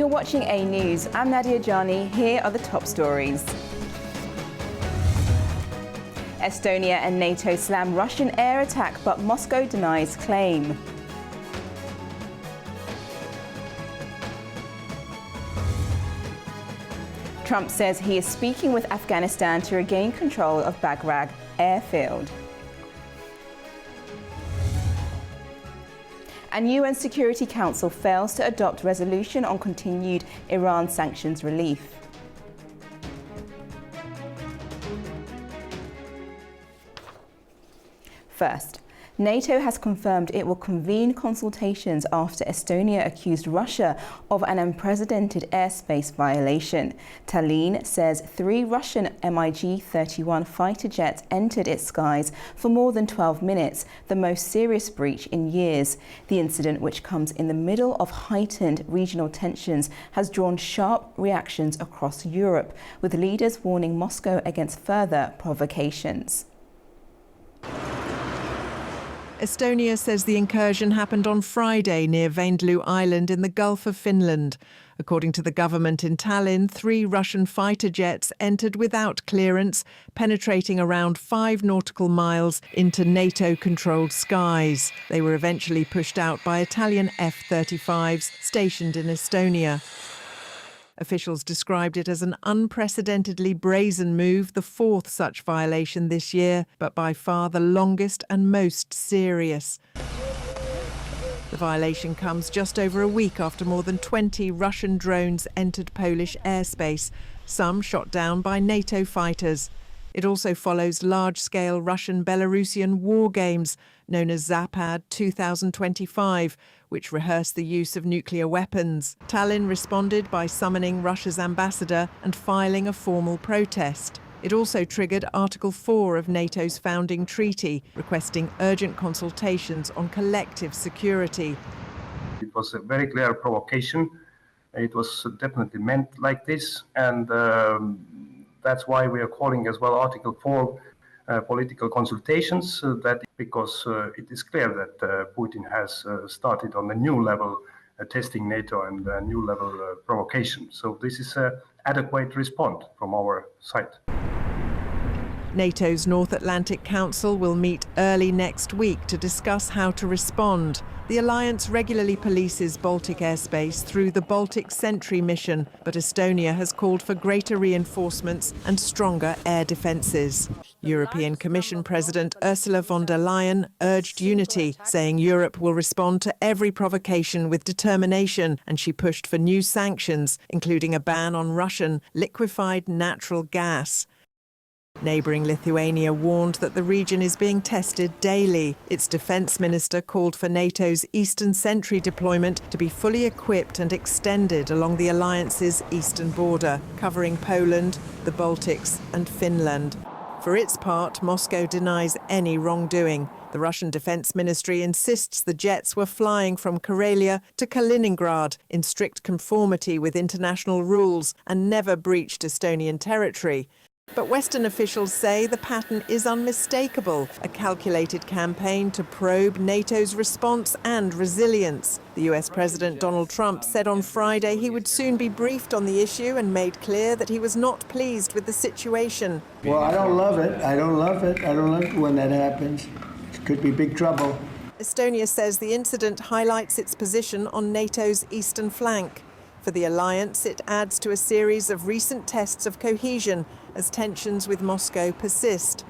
You're watching A News. I'm Nadia Jani. Here are the top stories. Estonia and NATO slam Russian air attack, but Moscow denies claim. Trump says he is speaking with Afghanistan to regain control of Bagram airfield. And UN Security Council fails to adopt resolution on continued Iran sanctions relief. First, NATO has confirmed it will convene consultations after Estonia accused Russia of an unprecedented airspace violation. Tallinn says 3 Russian MiG-31 fighter jets entered its skies for more than 12 minutes, the most serious breach in years. The incident, which comes in the middle of heightened regional tensions, has drawn sharp reactions across Europe, with leaders warning Moscow against further provocations. Estonia says the incursion happened on Friday near Vaindloo Island in the Gulf of Finland. According to the government in Tallinn, 3 Russian fighter jets entered without clearance, penetrating around 5 nautical miles into NATO-controlled skies. They were eventually pushed out by Italian F-35s stationed in Estonia. Officials described it as an unprecedentedly brazen move, the 4th such violation this year, but by far the longest and most serious. The violation comes just over a week after more than 20 Russian drones entered Polish airspace, some shot down by NATO fighters. It also follows large-scale Russian-Belarusian war games known as Zapad 2025, which rehearse the use of nuclear weapons. Tallinn responded by summoning Russia's ambassador and filing a formal protest. It also triggered Article 4 of NATO's founding treaty, requesting urgent consultations on collective security. It was a very clear provocation. It was definitely meant like this, and that's why we are calling as well Article 4 political consultations, because it is clear that Putin has started on a new level testing NATO and a new level provocation. So this is an adequate response from our side. NATO's North Atlantic Council will meet early next week to discuss how to respond. The alliance regularly polices Baltic airspace through the Baltic Sentry mission, but Estonia has called for greater reinforcements and stronger air defences. European Commission President Ursula von der Leyen urged unity, saying Europe will respond to every provocation with determination, and she pushed for new sanctions, including a ban on Russian liquefied natural gas. Neighbouring Lithuania warned that the region is being tested daily. Its defence minister called for NATO's Eastern Sentry deployment to be fully equipped and extended along the alliance's eastern border, covering Poland, the Baltics and Finland. For its part, Moscow denies any wrongdoing. The Russian Defence Ministry insists the jets were flying from Karelia to Kaliningrad in strict conformity with international rules and never breached Estonian territory. But Western officials say the pattern is unmistakable, a calculated campaign to probe NATO's response and resilience. The US President Donald Trump said on Friday he would soon be briefed on the issue and made clear that he was not pleased with the situation. Well, I don't love it. I don't love it when that happens. It could be big trouble. Estonia says the incident highlights its position on NATO's eastern flank. For the alliance, it adds to a series of recent tests of cohesion as tensions with Moscow persist.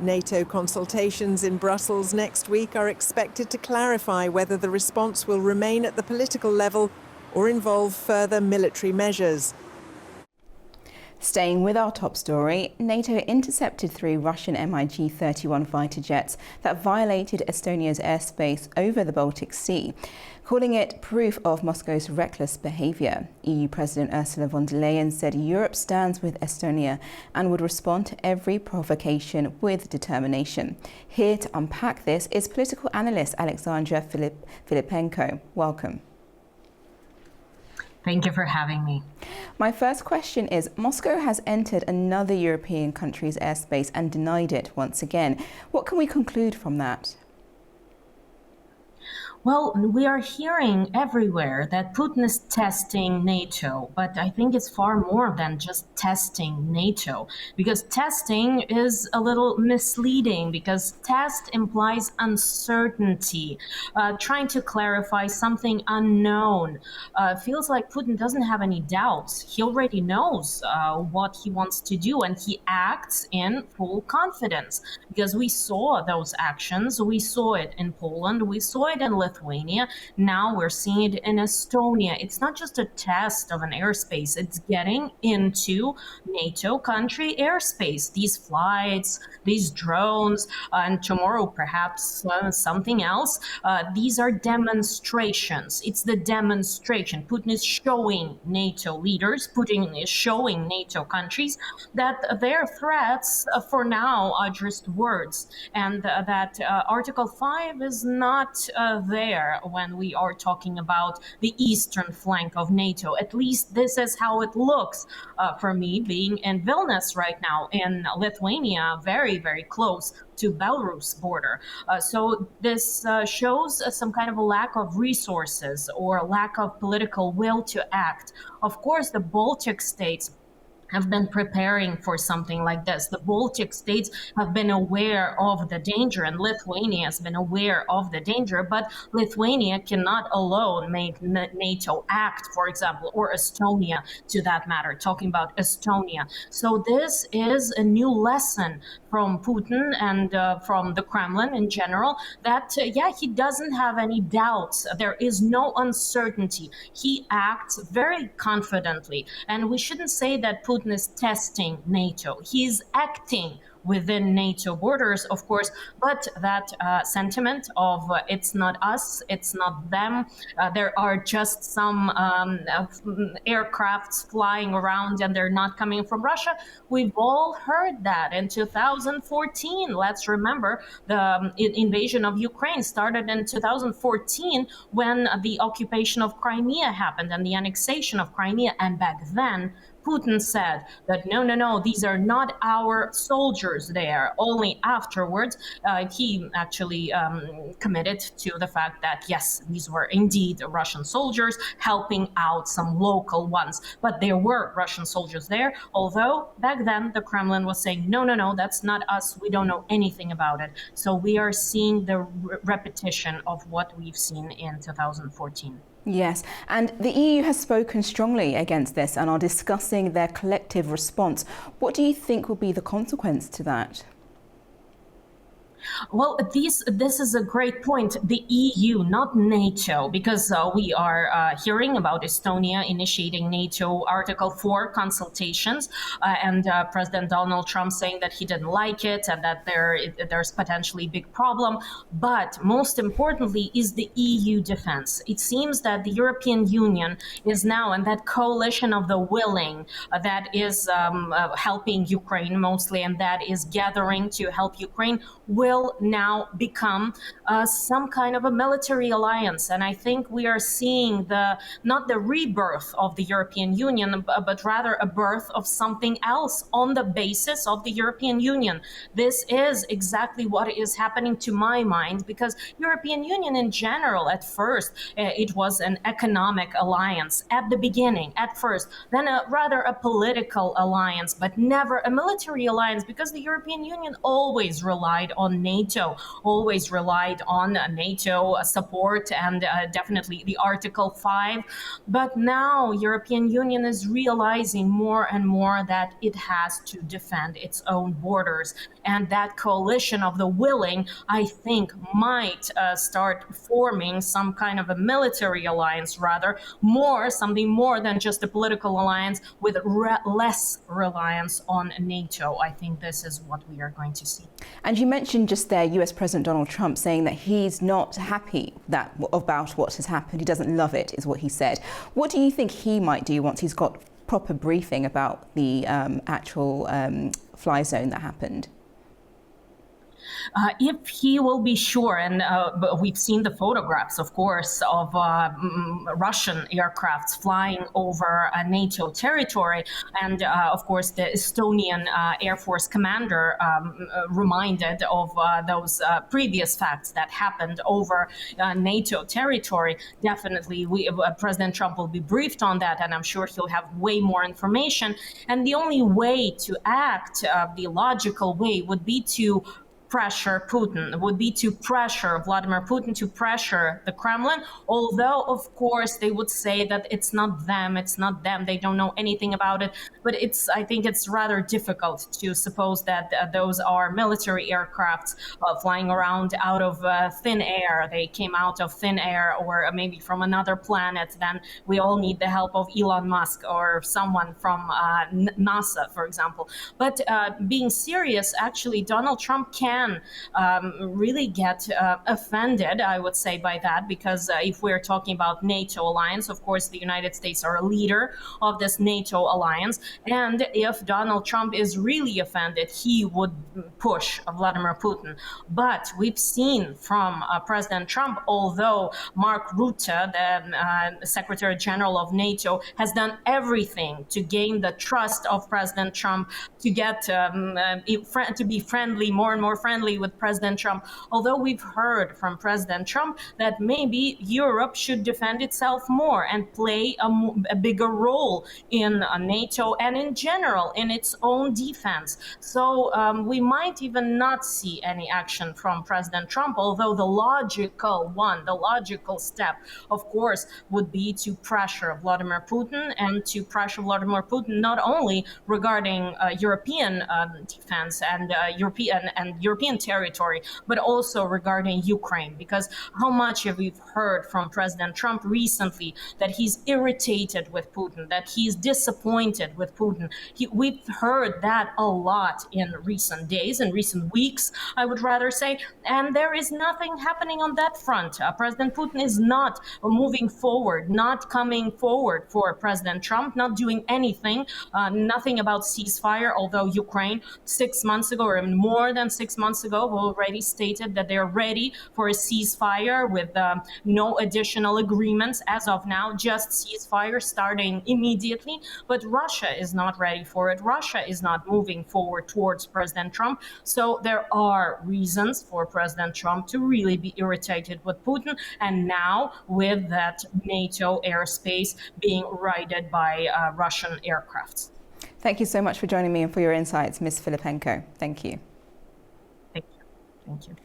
NATO consultations in Brussels next week are expected to clarify whether the response will remain at the political level or involve further military measures. Staying with our top story, NATO intercepted 3 Russian MiG-31 fighter jets that violated Estonia's airspace over the Baltic Sea, calling it proof of Moscow's reckless behaviour. EU President Ursula von der Leyen said Europe stands with Estonia and would respond to every provocation with determination. Here to unpack this is political analyst Alexandra Filipenko. Welcome. Thank you for having me. My first question is, Moscow has entered another European country's airspace and denied it once again. What can we conclude from that? Well, we are hearing everywhere that Putin is testing NATO, but I think it's far more than just testing NATO, because testing is a little misleading, because test implies uncertainty, trying to clarify something unknown. Feels like Putin doesn't have any doubts. He already knows what he wants to do, and he acts in full confidence, because we saw those actions. We saw it in Poland. We saw it in Lithuania. Now we're seeing it in Estonia. It's not just a test of an airspace. It's getting into NATO country airspace. These flights, these drones, and tomorrow perhaps something else. These are demonstrations. It's the demonstration. Putin is showing NATO leaders, Putin is showing NATO countries that their threats for now are just words, and that Article 5 is not there when we are talking about the eastern flank of NATO. At least this is how it looks for me, being in Vilnius right now, in Lithuania, very, very close to Belarus border. So this shows some kind of a lack of resources or a lack of political will to act. Of course, the Baltic states have been preparing for something like this. The Baltic states have been aware of the danger, and Lithuania has been aware of the danger, but Lithuania cannot alone make NATO act, for example, or Estonia to that matter, talking about Estonia. So this is a new lesson from Putin and from the Kremlin in general, that, he doesn't have any doubts. There is no uncertainty. He acts very confidently, and we shouldn't say that Putin is testing NATO. He's acting within NATO borders, of course, but that sentiment of it's not us, it's not them, there are just some aircrafts flying around and they're not coming from Russia. We've all heard that in 2014. Let's remember the invasion of Ukraine started in 2014 when the occupation of Crimea happened and the annexation of Crimea, and back then Putin said that no, these are not our soldiers there. Only afterwards, he actually committed to the fact that, yes, these were indeed Russian soldiers helping out some local ones. But there were Russian soldiers there, although back then the Kremlin was saying, no, that's not us. We don't know anything about it. So we are seeing the repetition of what we've seen in 2014. Yes, and the EU has spoken strongly against this and are discussing their collective response. What do you think will be the consequence to that? Well, this is a great point. The EU, not NATO, because we are hearing about Estonia initiating NATO Article 4 consultations, and President Donald Trump saying that he didn't like it and that there's potentially a big problem. But most importantly is the EU defense. It seems that the European Union is now in that coalition of the willing that is helping Ukraine mostly, and that is gathering to help Ukraine, will now become some kind of a military alliance. And I think we are seeing not the rebirth of the European Union, but rather a birth of something else on the basis of the European Union. This is exactly what is happening to my mind, because European Union in general, at first, it was an economic alliance at the beginning, at first, then rather a political alliance, but never a military alliance, because the European Union always relied on NATO, always relied on NATO support and definitely the Article 5. But now European Union is realizing more and more that it has to defend its own borders. And that coalition of the willing, I think, might start forming some kind of a military alliance, rather, something more than just a political alliance with less reliance on NATO. I think this is what we are going to see. And you mentioned just there US President Donald Trump saying that he's not happy about what has happened. He doesn't love it, is what he said. What do you think he might do once he's got proper briefing about the actual fly zone that happened? if he will be sure, and we've seen the photographs, of course, of Russian aircrafts flying over NATO territory, and of course the Estonian Air Force commander reminded of those previous facts that happened over NATO territory. Definitely, President Trump will be briefed on that, and I'm sure he'll have way more information. And the only way to act, the logical way, would be to pressure Putin, would be to pressure Vladimir Putin, to pressure the Kremlin, although, of course, they would say that it's not them, they don't know anything about it. But I think it's rather difficult to suppose that those are military aircrafts flying around out of thin air. They came out of thin air, or maybe from another planet. Then we all need the help of Elon Musk or someone from NASA, for example. But being serious, actually, Donald Trump can really get offended, I would say, by that, because if we're talking about NATO alliance, of course, the United States are a leader of this NATO alliance. And if Donald Trump is really offended, he would push Vladimir Putin. But we've seen from President Trump, although Mark Rutte, the Secretary General of NATO, has done everything to gain the trust of President Trump, to get to be friendly, more and more friendly with President Trump. Although we've heard from President Trump that maybe Europe should defend itself more and play a bigger role in NATO and in general in its own defense. So we might even not see any action from President Trump, although the logical step, of course, would be to pressure Vladimir Putin, and to pressure Vladimir Putin not only regarding European defense and European territory, but also regarding Ukraine. Because how much have we heard from President Trump recently that he's irritated with Putin, that he's disappointed with Putin? We've heard that a lot in recent days, in recent weeks, I would rather say, and there is nothing happening on that front. President Putin is not moving forward, not coming forward for President Trump, not doing anything, nothing about ceasefire, although Ukraine 6 months ago, or more than 6 months ago, already stated that they're ready for a ceasefire with no additional agreements as of now, just ceasefire starting immediately. But Russia is not ready for it. Russia is not moving forward towards President Trump. So there are reasons for President Trump to really be irritated with Putin. And now with that NATO airspace being raided by Russian aircrafts. Thank you so much for joining me and for your insights, Ms. Filipenko. Thank you. Thank you.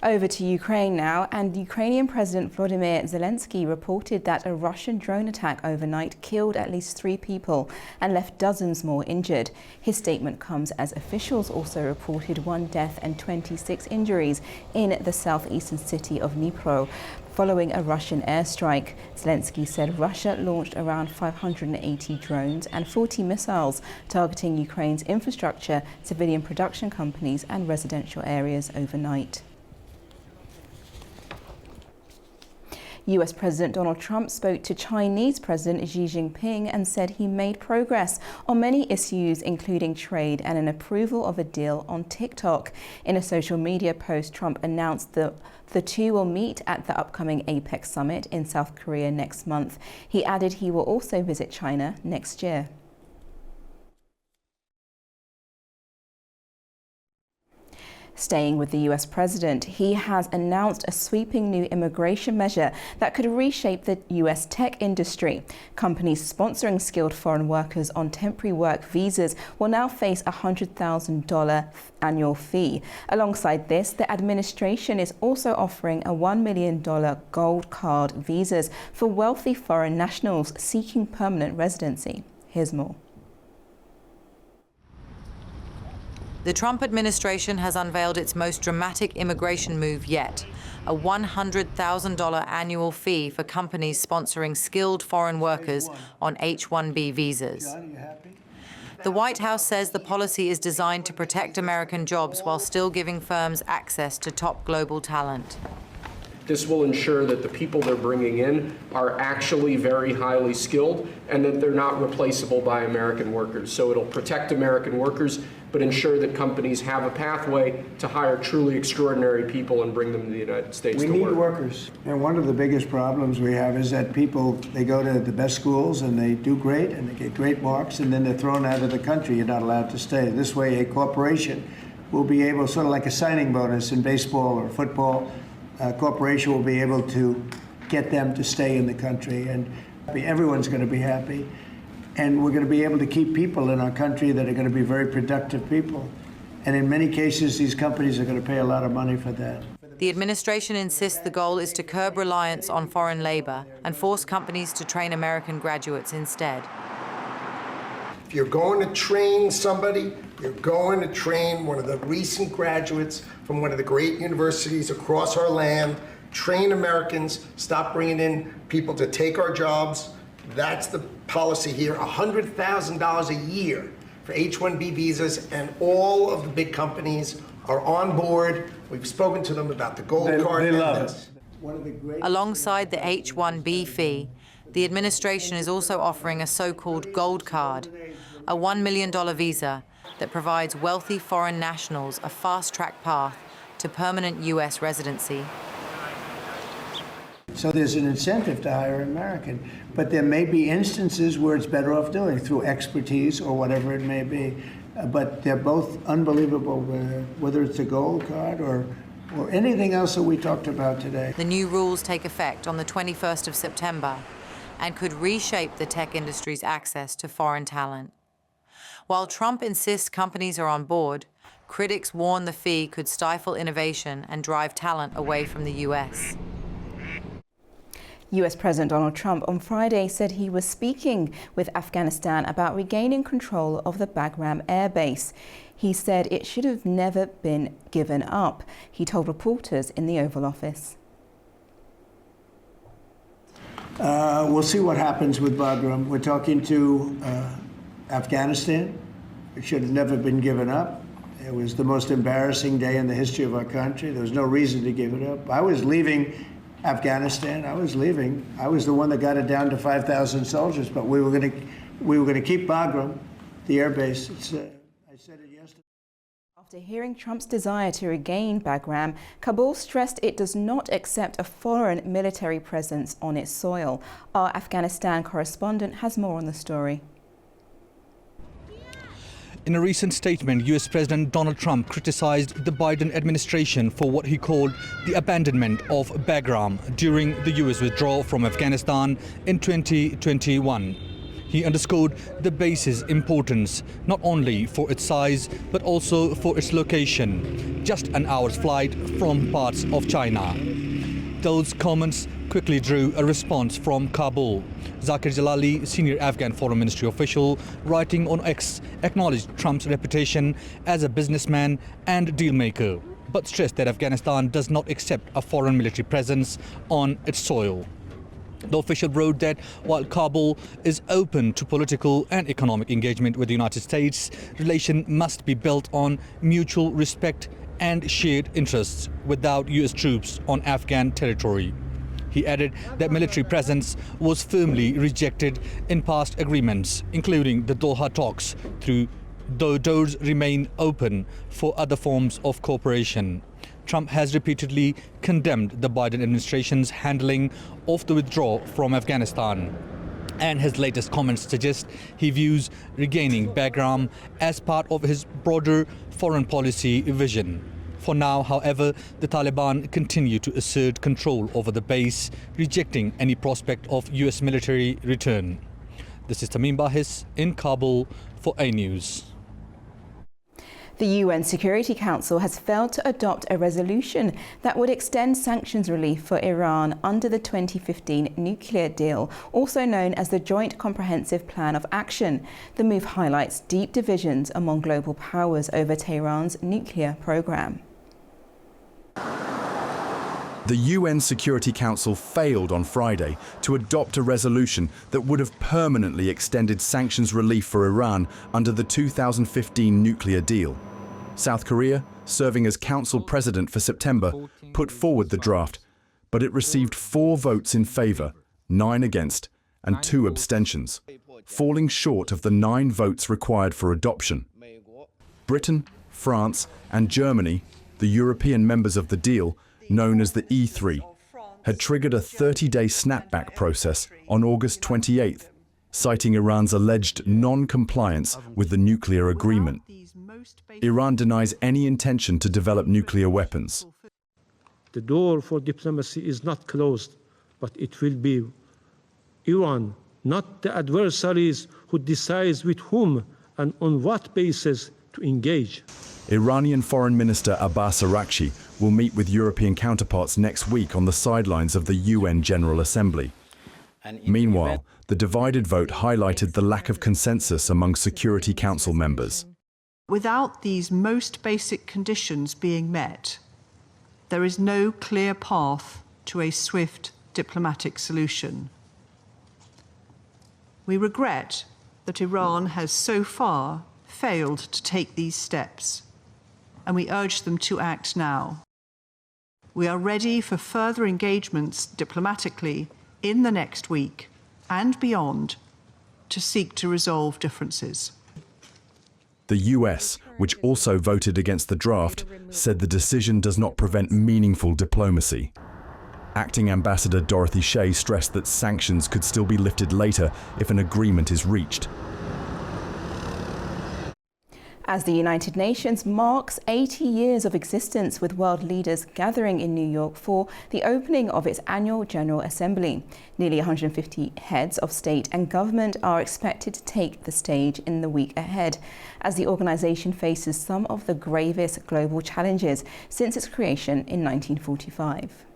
Over to Ukraine now, and Ukrainian President Volodymyr Zelensky reported that a Russian drone attack overnight killed at least 3 people and left dozens more injured. His statement comes as officials also reported 1 death and 26 injuries in the southeastern city of Dnipro following a Russian airstrike. Zelensky said Russia launched around 580 drones and 40 missiles targeting Ukraine's infrastructure, civilian production companies and residential areas overnight. US President Donald Trump spoke to Chinese President Xi Jinping and said he made progress on many issues, including trade and an approval of a deal on TikTok. In a social media post, Trump announced that the two will meet at the upcoming APEC summit in South Korea next month. He added he will also visit China next year. Staying with the US president, he has announced a sweeping new immigration measure that could reshape the US tech industry. Companies sponsoring skilled foreign workers on temporary work visas will now face a $100,000 annual fee. Alongside this, the administration is also offering a $1 million gold card visas for wealthy foreign nationals seeking permanent residency. Here's more. The Trump administration has unveiled its most dramatic immigration move yet, a $100,000 annual fee for companies sponsoring skilled foreign workers on H-1B visas. The White House says the policy is designed to protect American jobs while still giving firms access to top global talent. This will ensure that the people they're bringing in are actually very highly skilled and that they're not replaceable by American workers. So it'll protect American workers, but ensure that companies have a pathway to hire truly extraordinary people and bring them to the United States to work. We need workers. And one of the biggest problems we have is that people, they go to the best schools and they do great and they get great marks, and then they're thrown out of the country. You're not allowed to stay. This way, a corporation will be able, sort of like a signing bonus in baseball or football, a corporation will be able to get them to stay in the country, and everyone's going to be happy. And we're going to be able to keep people in our country that are going to be very productive people. And in many cases, these companies are going to pay a lot of money for that. The administration insists the goal is to curb reliance on foreign labor and force companies to train American graduates instead. If you're going to train somebody, you're going to train one of the recent graduates from one of the great universities across our land. Train Americans, stop bringing in people to take our jobs. That's the policy here, $100,000 a year for H-1B visas, and all of the big companies are on board. We've spoken to them about the gold card. They love it. Alongside the H-1B fee, the administration is also offering a so-called gold card, a $1 million visa that provides wealthy foreign nationals a fast-track path to permanent U.S. residency. So there's an incentive to hire an American, but there may be instances where it's better off doing it through expertise or whatever it may be. But they're both unbelievable, whether it's a gold card or anything else that we talked about today. The new rules take effect on the 21st of September and could reshape the tech industry's access to foreign talent. While Trump insists companies are on board, critics warn the fee could stifle innovation and drive talent away from the U.S. US President Donald Trump on Friday said he was speaking with Afghanistan about regaining control of the Bagram air base. He said it should have never been given up, he told reporters in the Oval Office. We'll see what happens with Bagram. We're talking to Afghanistan. It should have never been given up. It was the most embarrassing day in the history of our country. There was no reason to give it up. I was leaving Afghanistan. I was leaving. I was the one that got it down to 5,000 soldiers, but we were going to keep Bagram, the air base. I said it yesterday. After hearing Trump's desire to regain Bagram, Kabul stressed it does not accept a foreign military presence on its soil. Our Afghanistan correspondent has more on the story. In a recent statement, US President Donald Trump criticized the Biden administration for what he called the abandonment of Bagram during the US withdrawal from Afghanistan in 2021. He underscored the base's importance not only for its size but also for its location, just an hour's flight from parts of China. Those comments quickly drew a response from Kabul. Zakir Jalali, senior Afghan Foreign Ministry official, writing on X, acknowledged Trump's reputation as a businessman and dealmaker, but stressed that Afghanistan does not accept a foreign military presence on its soil. The official wrote that while Kabul is open to political and economic engagement with the United States, relations must be built on mutual respect and shared interests without US troops on Afghan territory. He added that military presence was firmly rejected in past agreements, including the Doha talks, though doors remain open for other forms of cooperation. Trump has repeatedly condemned the Biden administration's handling of the withdrawal from Afghanistan. And his latest comments suggest he views regaining Bagram as part of his broader foreign policy vision. For now, however, the Taliban continue to assert control over the base, rejecting any prospect of US military return. This is Tamim Bahis in Kabul for A News. The UN Security Council has failed to adopt a resolution that would extend sanctions relief for Iran under the 2015 nuclear deal, also known as the Joint Comprehensive Plan of Action. The move highlights deep divisions among global powers over Tehran's nuclear program. The UN Security Council failed on Friday to adopt a resolution that would have permanently extended sanctions relief for Iran under the 2015 nuclear deal. South Korea, serving as Council President for September, put forward the draft, but it received 4 votes in favour, 9 against, and 2 abstentions, falling short of the 9 votes required for adoption. Britain, France, and Germany, the European members of the deal, known as the E3, had triggered a 30-day snapback process on August 28th, citing Iran's alleged non-compliance with the nuclear agreement. Iran denies any intention to develop nuclear weapons. The door for diplomacy is not closed, but it will be Iran, not the adversaries, who decides with whom and on what basis to engage. Iranian Foreign Minister Abbas Araghchi will meet with European counterparts next week on the sidelines of the UN General Assembly. Meanwhile, the divided vote highlighted the lack of consensus among Security Council members. Without these most basic conditions being met, there is no clear path to a swift diplomatic solution. We regret that Iran has so far failed to take these steps, and we urge them to act now. We are ready for further engagements diplomatically in the next week and beyond to seek to resolve differences. The US, which also voted against the draft, said the decision does not prevent meaningful diplomacy. Acting Ambassador Dorothy Shea stressed that sanctions could still be lifted later if an agreement is reached. As the United Nations marks 80 years of existence, with world leaders gathering in New York for the opening of its annual General Assembly. Nearly 150 heads of state and government are expected to take the stage in the week ahead, as the organisation faces some of the gravest global challenges since its creation in 1945.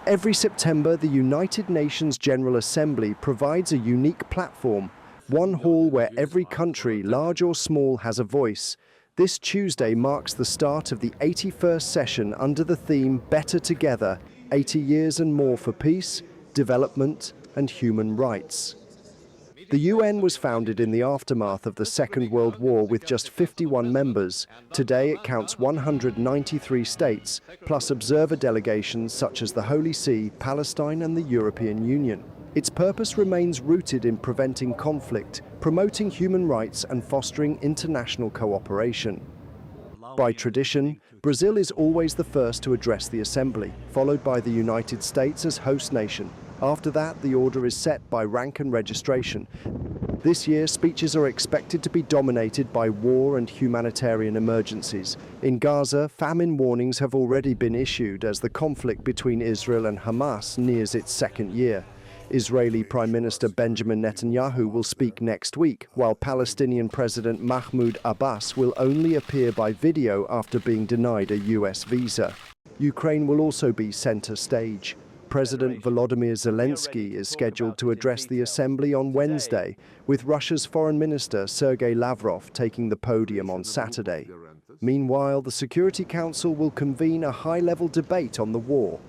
Every September, the United Nations General Assembly provides a unique platform, one hall where every country, large or small, has a voice. This Tuesday marks the start of the 81st session under the theme Better Together, 80 years and more for peace, development and human rights. The UN was founded in the aftermath of the Second World War with just 51 members. Today it counts 193 states, plus observer delegations such as the Holy See, Palestine and the European Union. Its purpose remains rooted in preventing conflict, promoting human rights and fostering international cooperation. By tradition, Brazil is always the first to address the Assembly, followed by the United States as host nation. After that, the order is set by rank and registration. This year, speeches are expected to be dominated by war and humanitarian emergencies. In Gaza, famine warnings have already been issued as the conflict between Israel and Hamas nears its second year. Israeli Prime Minister Benjamin Netanyahu will speak next week, while Palestinian President Mahmoud Abbas will only appear by video after being denied a US visa. Ukraine will also be center stage. President Volodymyr Zelensky is scheduled to address the Assembly on Wednesday, with Russia's Foreign Minister Sergei Lavrov taking the podium on Saturday. Meanwhile, the Security Council will convene a high-level debate on the war.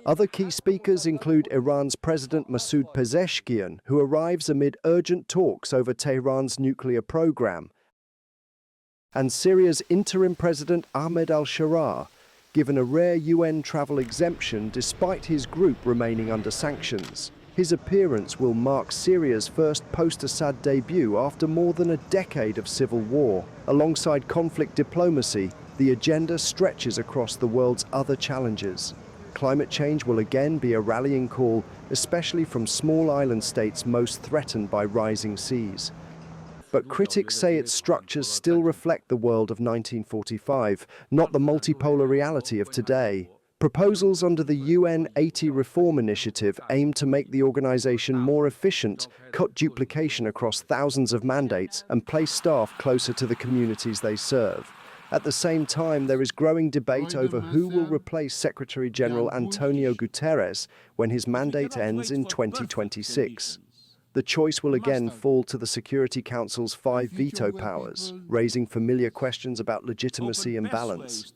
Other key speakers include Iran's President Masoud Pezeshkian, who arrives amid urgent talks over Tehran's nuclear program, and Syria's interim President Ahmed al-Sharaa, given a rare UN travel exemption despite his group remaining under sanctions. His appearance will mark Syria's first post-Assad debut after more than a decade of civil war. Alongside conflict diplomacy, the agenda stretches across the world's other challenges. Climate change will again be a rallying call, especially from small island states most threatened by rising seas. But critics say its structures still reflect the world of 1945, not the multipolar reality of today. Proposals under the UN 80 Reform Initiative aim to make the organization more efficient, cut duplication across thousands of mandates, and place staff closer to the communities they serve. At the same time, there is growing debate over who will replace Secretary General Antonio Guterres when his mandate ends in 2026. The choice will again fall to the Security Council's 5 veto powers, raising familiar questions about legitimacy and balance.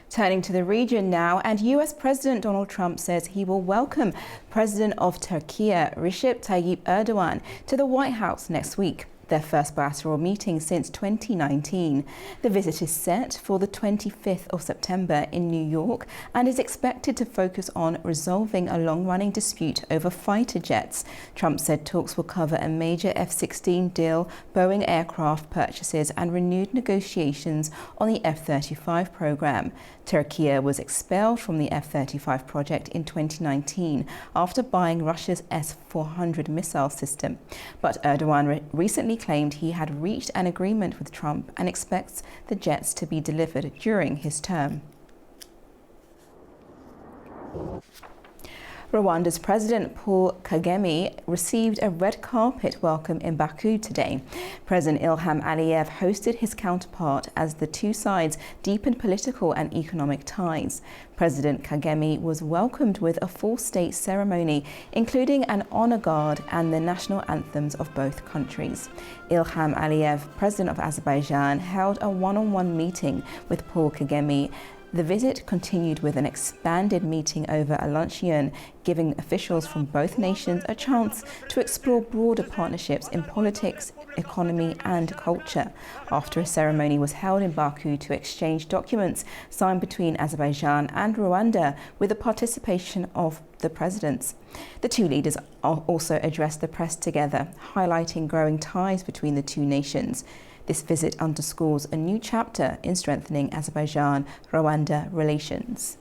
Turning to the region now, and US President Donald Trump says he will welcome President of Turkey Recep Tayyip Erdogan to the White House next week. their first bilateral meeting since 2019. The visit is set for the 25th of September in New York and is expected to focus on resolving a long-running dispute over fighter jets. Trump said talks will cover a major F-16 deal, Boeing aircraft purchases and renewed negotiations on the F-35 program. Turkey was expelled from the F-35 project in 2019 after buying Russia's S-400 missile system. But Erdogan recently claimed he had reached an agreement with Trump and expects the jets to be delivered during his term. Rwanda's President Paul Kagame received a red carpet welcome in Baku today. President Ilham Aliyev hosted his counterpart as the two sides deepened political and economic ties. President Kagame was welcomed with a full state ceremony, including an honor guard and the national anthems of both countries. Ilham Aliyev, President of Azerbaijan, held a one-on-one meeting with Paul Kagame. The visit continued with an expanded meeting over a luncheon, giving officials from both nations a chance to explore broader partnerships in politics, economy and culture. After a ceremony was held in Baku to exchange documents signed between Azerbaijan and Rwanda with the participation of the presidents. The two leaders also addressed the press together, highlighting growing ties between the two nations. This visit underscores a new chapter in strengthening Azerbaijan-Rwanda relations.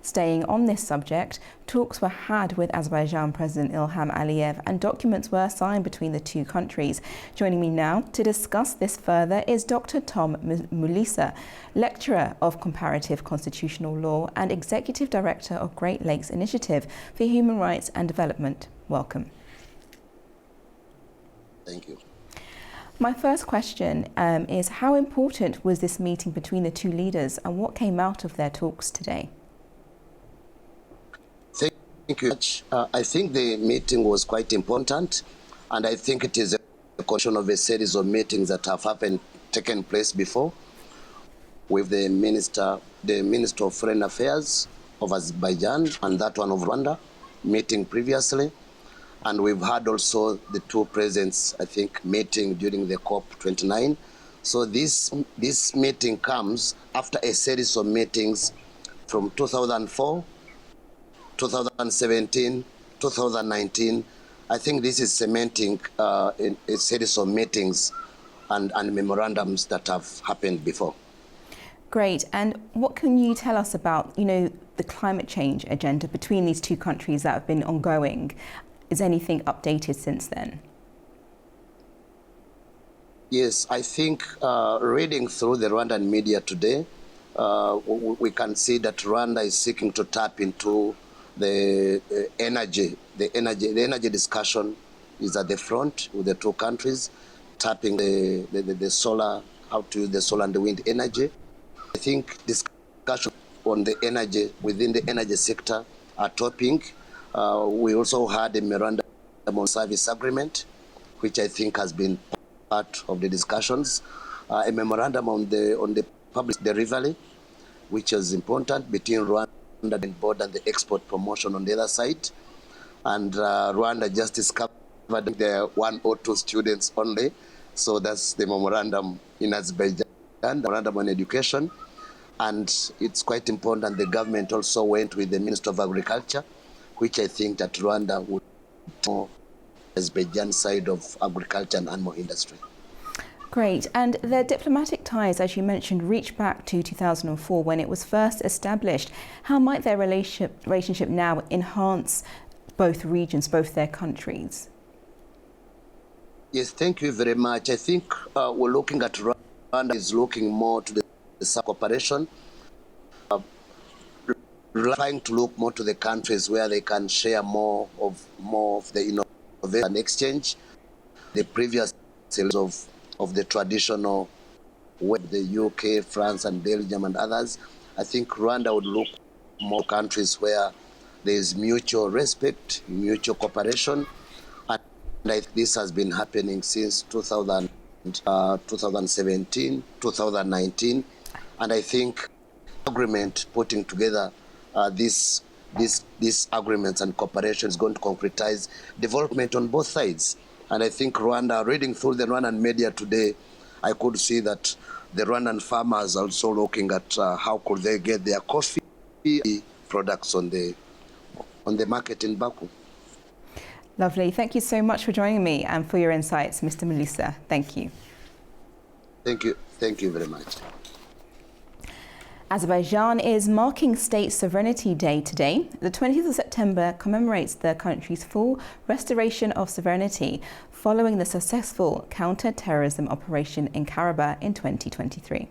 Staying on this subject, talks were had with Azerbaijan President Ilham Aliyev and documents were signed between the two countries. Joining me now to discuss this further is Dr. Tom Mulisa, Lecturer of Comparative Constitutional Law and Executive Director of Great Lakes Initiative for Human Rights and Development. Welcome. Thank you. My first question is, how important was this meeting between the two leaders and what came out of their talks today? Thank you. I think the meeting was quite important, and I think it is a continuation of a series of meetings that have taken place before with the Minister of Foreign Affairs of Azerbaijan and that one of Rwanda meeting previously. And we've had also the two presidents, I think, meeting during the COP29. So this meeting comes after a series of meetings from 2004, 2017, 2019. I think this is cementing a series of meetings and memorandums that have happened before. Great. And what can you tell us about, the climate change agenda between these two countries that have been ongoing? Is anything updated since then? Yes, I think reading through the Rwandan media today, we can see that Rwanda is seeking to tap into the energy. The energy discussion is at the front with the two countries, tapping the solar, how to use the solar and the wind energy. I think discussion on the energy within the energy sector are topping. We also had a memorandum on service agreement, which I think has been part of the discussions. A memorandum on the public delivery, which is important between Rwanda and board and the export promotion on the other side. And Rwanda just discovered there are 1 or 2 students only. So that's the memorandum in Azerbaijan, the memorandum on education. And it's quite important. The government also went with the Minister of Agriculture, which I think that Rwanda would more Azerbaijan side of agriculture and animal industry. Great. And their diplomatic ties, as you mentioned, reach back to 2004 when it was first established. How might their relationship now enhance both regions, both their countries? Yes, thank you very much. I think we're looking at Rwanda is looking more to the cooperation, trying to look more to the countries where they can share more of the innovation and exchange. The previous sales of the traditional, with the UK, France, and Belgium and others. I think Rwanda would look more countries where there is mutual respect, mutual cooperation, and this has been happening since 2017, 2019, and I think agreement putting together this these agreements and cooperation is going to concretize development on both sides. And I think Rwanda, reading through the Rwandan media today, I could see that the Rwandan farmers are also looking at how could they get their coffee products on the market in Baku. Lovely. Thank you so much for joining me and for your insights, Mr. Melissa. Thank you. Thank you. Thank you very much. Azerbaijan is marking State Sovereignty Day today. The 20th of September commemorates the country's full restoration of sovereignty following the successful counter-terrorism operation in Karabakh in 2023.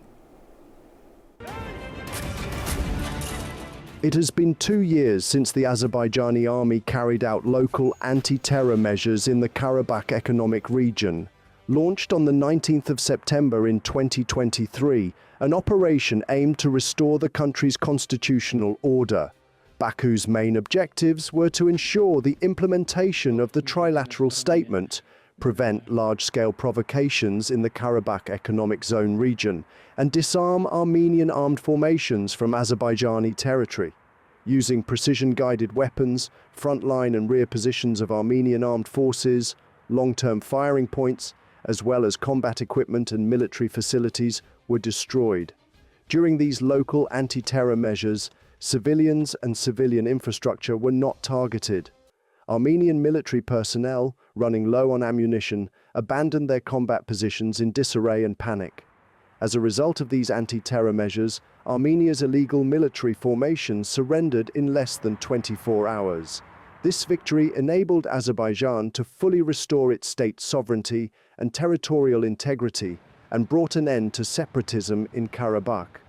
It has been 2 years since the Azerbaijani army carried out local anti-terror measures in the Karabakh Economic Region. Launched on the 19th of September in 2023, an operation aimed to restore the country's constitutional order. Baku's main objectives were to ensure the implementation of the trilateral statement, prevent large-scale provocations in the Karabakh Economic Zone region, and disarm Armenian armed formations from Azerbaijani territory. Using precision-guided weapons, frontline and rear positions of Armenian armed forces, long-term firing points, as well as combat equipment and military facilities, were destroyed. During these local anti-terror measures, civilians and civilian infrastructure were not targeted. Armenian military personnel, running low on ammunition, abandoned their combat positions in disarray and panic. As a result of these anti-terror measures, Armenia's illegal military formations surrendered in less than 24 hours. This victory enabled Azerbaijan to fully restore its state sovereignty and territorial integrity and brought an end to separatism in Karabakh.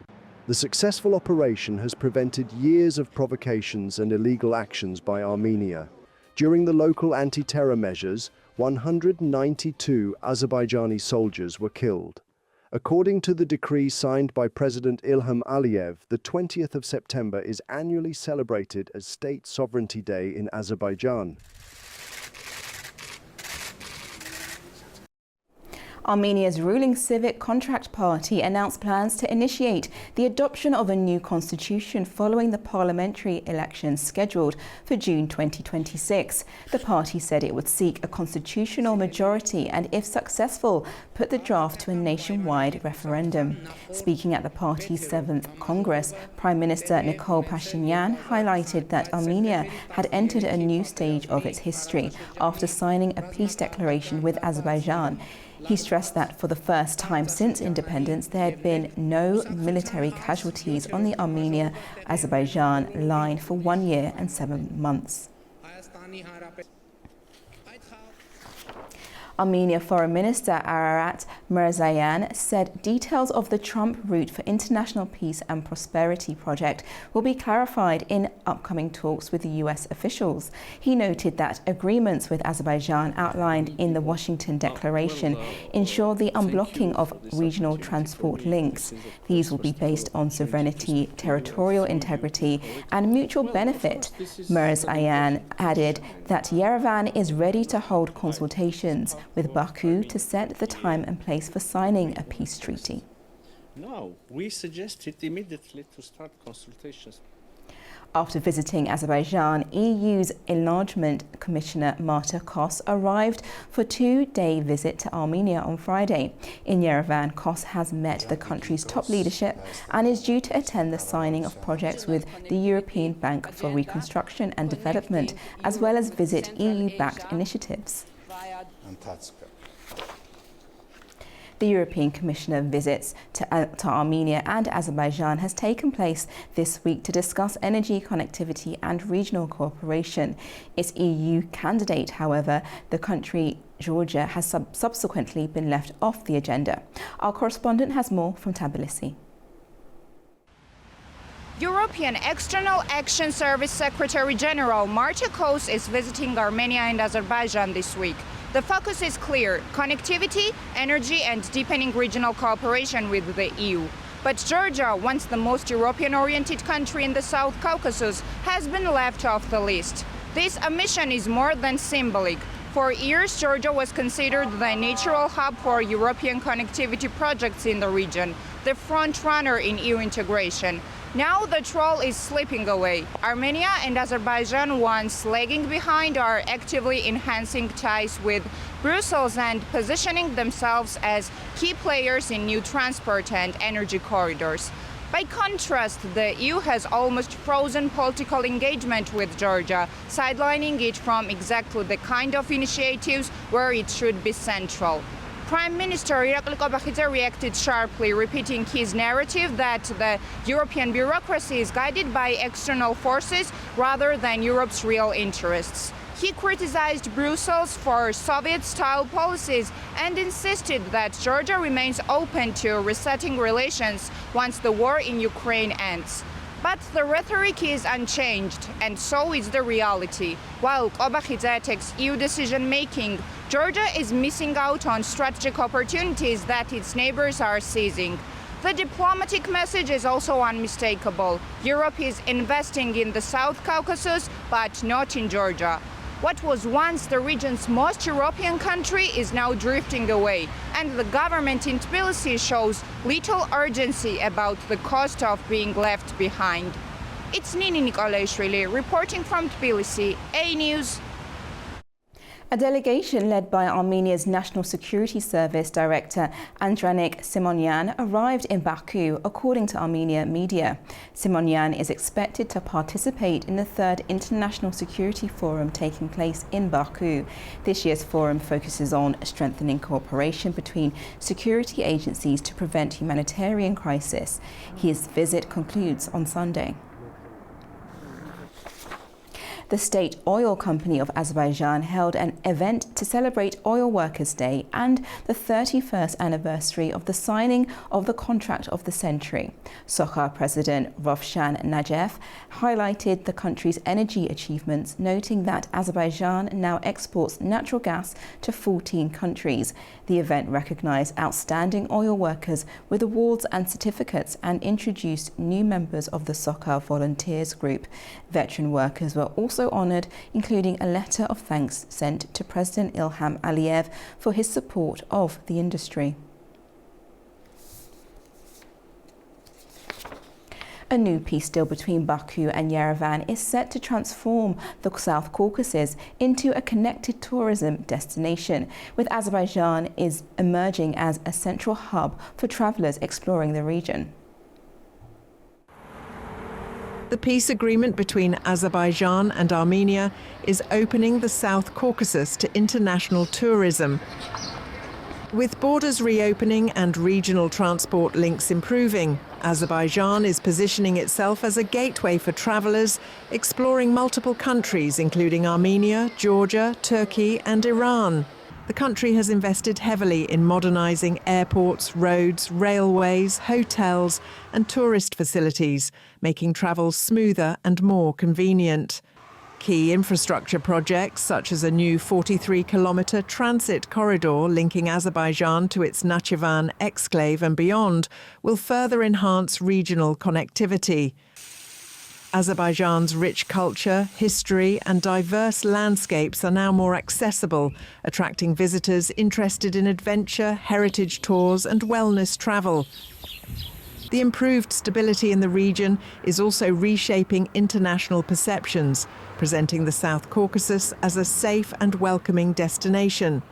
The successful operation has prevented years of provocations and illegal actions by Armenia. During the local anti-terror measures, 192 Azerbaijani soldiers were killed. According to the decree signed by President Ilham Aliyev, the 20th of September is annually celebrated as State Sovereignty Day in Azerbaijan. Armenia's ruling Civic Contract Party announced plans to initiate the adoption of a new constitution following the parliamentary elections scheduled for June 2026. The party said it would seek a constitutional majority and, if successful, put the draft to a nationwide referendum. Speaking at the party's 7th Congress, Prime Minister Nikol Pashinyan highlighted that Armenia had entered a new stage of its history after signing a peace declaration with Azerbaijan. He stressed that for the first time since independence, there had been no military casualties on the Armenia-Azerbaijan line for 1 year and 7 months. Armenia Foreign Minister Ararat Mirzayan said details of the Trump route for international peace and prosperity project will be clarified in upcoming talks with the US officials. He noted that agreements with Azerbaijan outlined in the Washington Declaration ensure the unblocking of regional transport links. These will be based on sovereignty, territorial integrity, and mutual benefit. Mirzayan added that Yerevan is ready to hold consultations with Baku to set the time and place for signing a peace treaty. No, we suggested immediately to start consultations. After visiting Azerbaijan, EU's Enlargement Commissioner Marta Kos arrived for a 2-day visit to Armenia on Friday. In Yerevan, Kos has met the country's top leadership and is due to attend the signing of projects with the European Bank for Reconstruction and Development, as well as visit EU-backed initiatives. The European Commissioner visits to Armenia and Azerbaijan has taken place this week to discuss energy, connectivity and regional cooperation. Its EU candidate, however, the country Georgia, has subsequently been left off the agenda. Our correspondent has more from Tbilisi. European External Action Service Secretary General Marta Kos is visiting Armenia and Azerbaijan this week. The focus is clear: connectivity, energy and deepening regional cooperation with the EU. But Georgia, once the most European-oriented country in the South Caucasus, has been left off the list. This omission is more than symbolic. For years, Georgia was considered the natural hub for European connectivity projects in the region, the front runner in EU integration. Now the troll is slipping away. Armenia and Azerbaijan, once lagging behind, are actively enhancing ties with Brussels and positioning themselves as key players in new transport and energy corridors. By contrast, the EU has almost frozen political engagement with Georgia, sidelining it from exactly the kind of initiatives where it should be central. Prime Minister Irakli Qobakhidze reacted sharply, repeating his narrative that the European bureaucracy is guided by external forces rather than Europe's real interests. He criticized Brussels for Soviet-style policies and insisted that Georgia remains open to resetting relations once the war in Ukraine ends. But the rhetoric is unchanged, and so is the reality. While Qobakhidze takes EU decision-making, Georgia is missing out on strategic opportunities that its neighbors are seizing. The diplomatic message is also unmistakable. Europe is investing in the South Caucasus, but not in Georgia. What was once the region's most European country is now drifting away, and the government in Tbilisi shows little urgency about the cost of being left behind. It's Nini Nikolaishvili reporting from Tbilisi, A News. A delegation led by Armenia's National Security Service Director Andranik Simonyan arrived in Baku, according to Armenia media. Simonyan is expected to participate in the 3rd International Security Forum taking place in Baku. This year's forum focuses on strengthening cooperation between security agencies to prevent humanitarian crisis. His visit concludes on Sunday. The State Oil Company of Azerbaijan held an event to celebrate Oil Workers' Day and the 31st anniversary of the signing of the contract of the century. Socha President Rovshan Najev highlighted the country's energy achievements, noting that Azerbaijan now exports natural gas to 14 countries. The event recognized outstanding oil workers with awards and certificates and introduced new members of the Socha Volunteers Group. Veteran workers were also honoured, including a letter of thanks sent to President Ilham Aliyev for his support of the industry. A new peace deal between Baku and Yerevan is set to transform the South Caucasus into a connected tourism destination, with Azerbaijan is emerging as a central hub for travellers exploring the region. The peace agreement between Azerbaijan and Armenia is opening the South Caucasus to international tourism. With borders reopening and regional transport links improving, Azerbaijan is positioning itself as a gateway for travellers exploring multiple countries, including Armenia, Georgia, Turkey and Iran. The country has invested heavily in modernising airports, roads, railways, hotels and tourist facilities, making travel smoother and more convenient. Key infrastructure projects, such as a new 43-kilometre transit corridor linking Azerbaijan to its Nakhchivan exclave and beyond, will further enhance regional connectivity. Azerbaijan's rich culture, history and diverse landscapes are now more accessible, attracting visitors interested in adventure, heritage tours and wellness travel. The improved stability in the region is also reshaping international perceptions, presenting the South Caucasus as a safe and welcoming destination.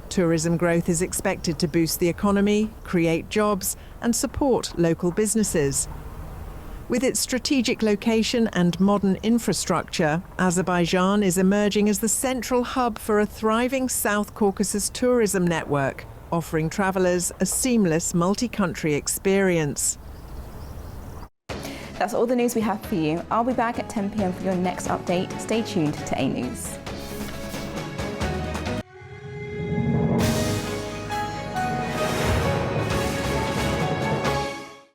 Tourism growth is expected to boost the economy, create jobs and support local businesses. With its strategic location and modern infrastructure, Azerbaijan is emerging as the central hub for a thriving South Caucasus tourism network, offering travellers a seamless multi-country experience. That's all the news we have for you. I'll be back at 10 p.m. for your next update. Stay tuned to A News.